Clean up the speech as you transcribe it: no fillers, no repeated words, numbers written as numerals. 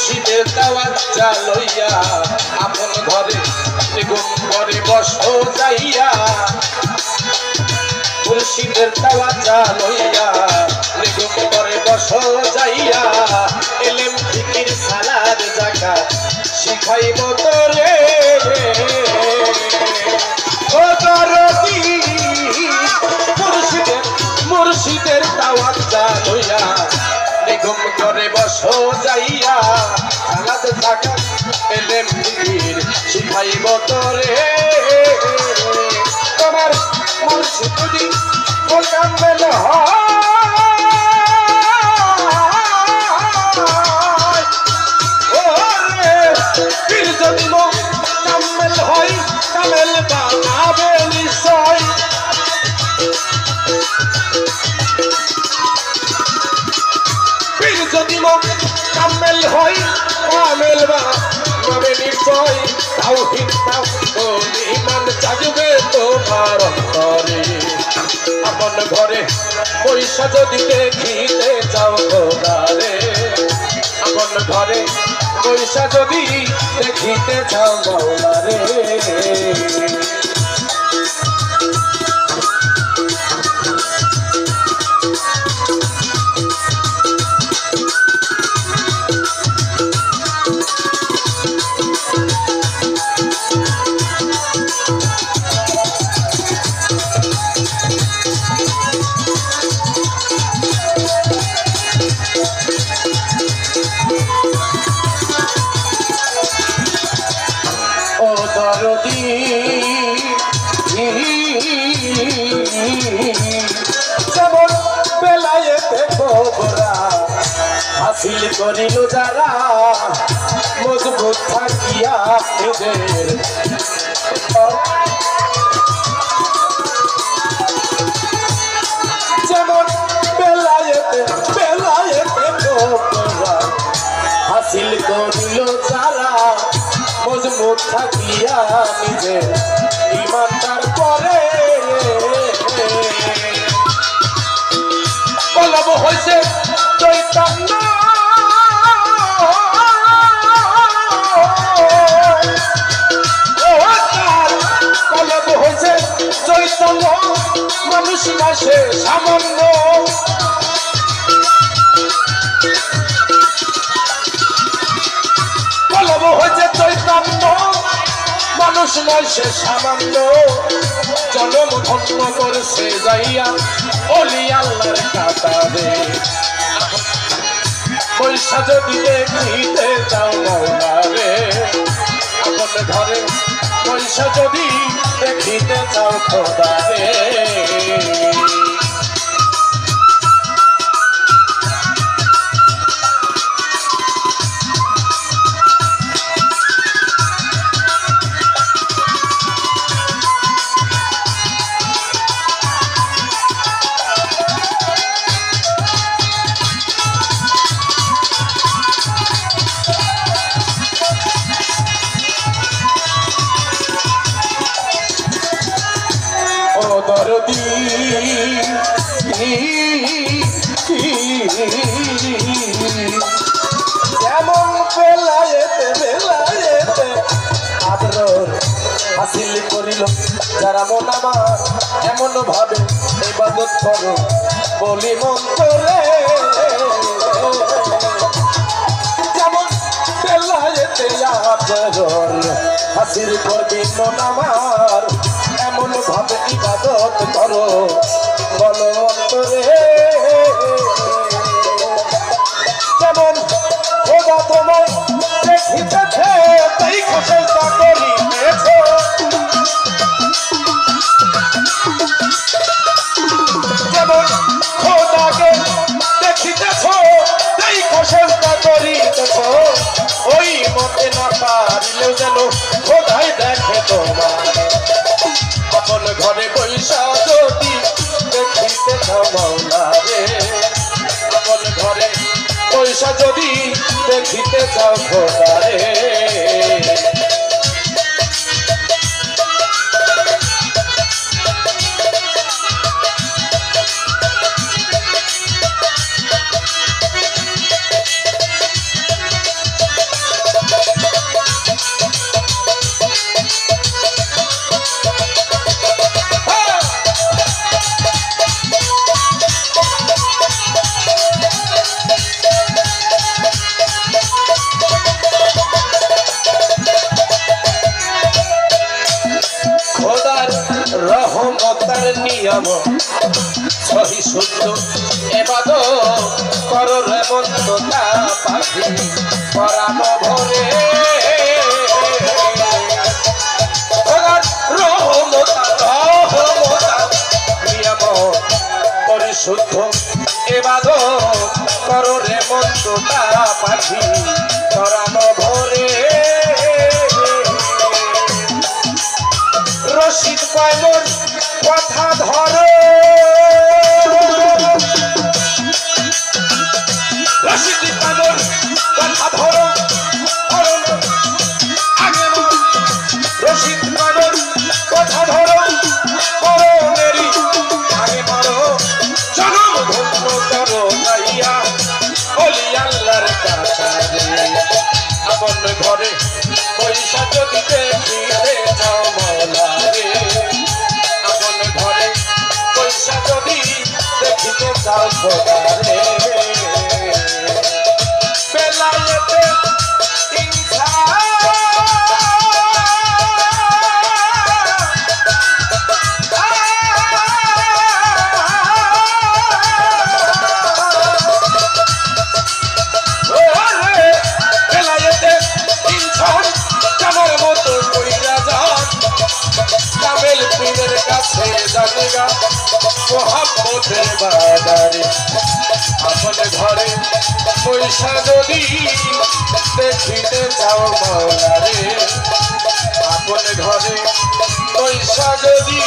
মুর্শিদের দাওয়াত লইয়া আপন ঘরে নিগুণ করে বসো যাইয়া মুর্শিদের দাওয়াত লইয়া নিগুণ করে বসো যাইয়া এলেম ফিকির সালাদ যাকাত শিখাইব তোরে ও দরদি মুর্শিদের দাওয়াত লইয়া নিগুণ করে বসো যাইয়া সালাদ যাকাত এলেম ফিকির শিখাইব তোরে তোমার মুর্শিদ যদি মোকাম্মেল হয় ওরে পীর যদি মোকাম্মেল হয় কামেল বানাবে নিশ্চয় পীর যদি মোকাম্মেল হয় কামেল বানাবে নিশ্চয় তাওহীদ ঈমান জাগবে তোমার অন্তরে আপন ঘরে পয়সা যদি দেখিতে চাও খোদারে আপন ঘরে পয়সা যদি দেখিতে চাও মাওলারে যেমন বেলায়েতে খবরা হাসিল করিল যারা মজবুত থাকিয়া নিজের যেমন বেলায়েতে খবরা হাসিল করিল যারা মজবুত থাকিয়া নিজের ইমানদার করে কলম হইছে চৈতন্য কলম হইছে চৈতন্য মানুষ না সে সামান্য কলম হইছে চৈতন্য মানুষ নয় সে সামান্য জনম ধন্য করেছে যাইয়া ওলি আল্লাহর কাতারে পয়সা যদি দেখিতে চাও মাওলারে আপন ঘরে পয়সা যদি দেখিতে চাও খোদারে দরদি যেমন বেলায়েতে আদর হাসিল করিল যারা মন আমার এমন ভাবে ইবাদত করো বলি মন্তরে যেমন বেলায়েতে আদর হাসিল করবি মন আমার এমন ভাবে ইবাদত করো বলো অন্তরে যেমন খোদা তোমায় দেখিতেছে তাই চেষ্টা করিতেছ যেমন খোদাকে দেখিতেছ তাই চেষ্টা করিতেছ ওই মতে না পারিলেও যেন খোদাই দেখে তোমার আপন ঘরে পয়সা যদি দেখিতে চাও মাওলারে আপন ঘরে পয়সা যদি দেখিতে চাও খোদারে নিয়ম সহি শুদ্ধ এবাদত করো রে মন্দতা পাখি পরানো ভরে পরিশুদ্ধ এবাদত করো রে মন্দতা পাখি পরানো ভরে রশিদ পাইমর কথা ধরো রশিদ পাইমর কথা ধরো আগে রশিদ পাইমর কথা ধরো করোনেরি আগে মারো জনম ধন্য করো যাইয়া বলি আল্লাহর কাছে আপন ঘরে পয়সা যদি দেখিতে চাও মৌলা রে আপন ঘরে পয়সা যদি দেখিতে চাও খোদা রে বেলায়েতে কামেল পীরের কাছে জানেগা মোহাম্মদের বাজারে আপন ঘরে পয়সা যদি দেখিতে চাও মৌলা রে আপন ঘরে পয়সা যদি